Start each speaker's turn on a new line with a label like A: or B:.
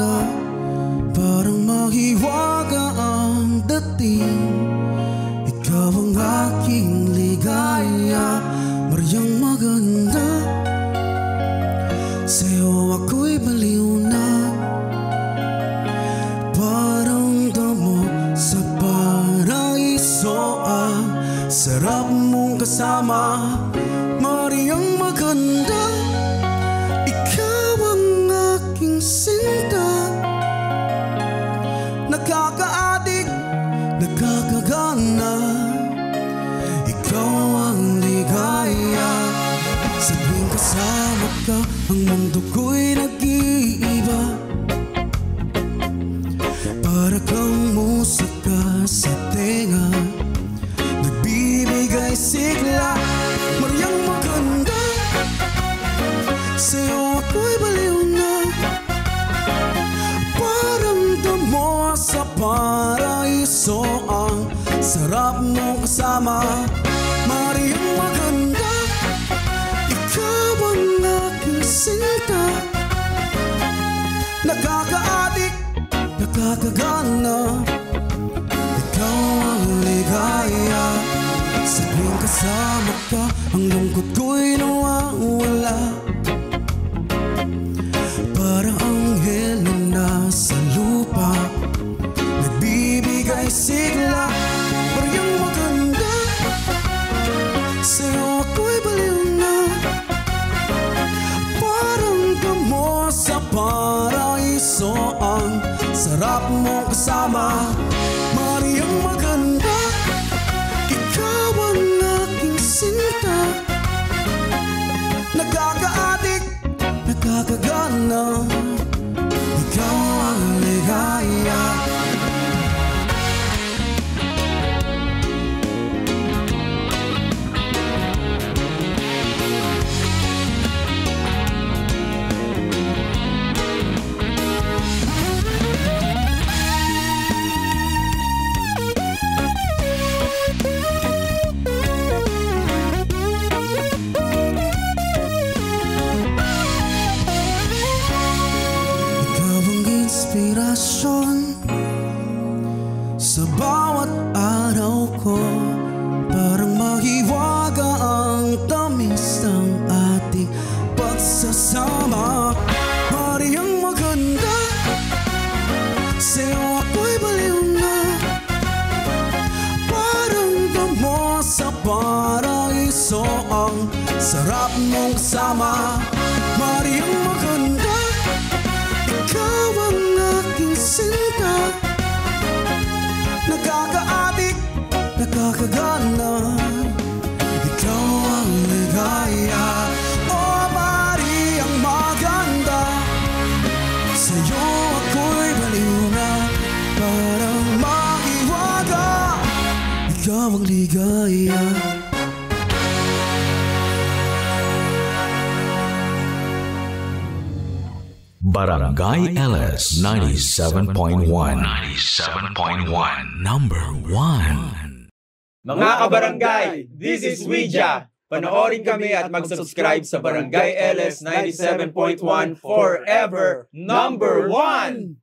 A: maganda, parang mahiwaga ang dating. Ikaw ang aking ligaya, Mariang maganda. Sa'yo ako'y baliw na, parang damo sa paraiso. Sarap mong kasama, Mariang maganda. Ikaw ang aking sinta, nakakaadik, nakakagana. Ikaw ang ligaya, sa tuwing kasama ka, ang mundo ko'y nag-iiba. Para kang musika sa tenga, nagbibigay sigla. Mariang maganda, sa'yo ako'y baliw na, parang damo sa paraiso. Ang sarap mong kasama, Mariang maganda. Ikaw ang aking sinta, nakakaadik, nakakagana. Ikaw ang ligaya, sa tuwing kasama ka, ang lungkot ko'y nawawala. Parang anghel na nasa lupa, nagbibigay sigla. Mariang maganda, sa'yo ako'y baliw na, parang damo sa paraiso. Ang sarap mong kasama, Mariang maganda. Ikaw ang aking sinta, nakakaadik, nakakagana. Ikaw ang ligaya. Inspirasyon sa bawat araw ko, parang mahiwaga ang tamis ng ating pagsasama. Mariang maganda, sa'yo ako'y baliw na, parang damo sa paraiso. Ang sarap mong kasama, Mariang maganda. Ikaw ang aking sinta, nakakaadik, nakakagana. Ikaw ang ligaya, oh Mariang maganda. Sa'yo ako'y baliw na, parang mahiwaga. Ikaw ang ligaya.
B: Barangay LS 97.1 Number 1.
C: Mga kabarangay, this is Ouija. Panoorin kami at mag-subscribe sa Barangay LS 97.1 forever. Number 1!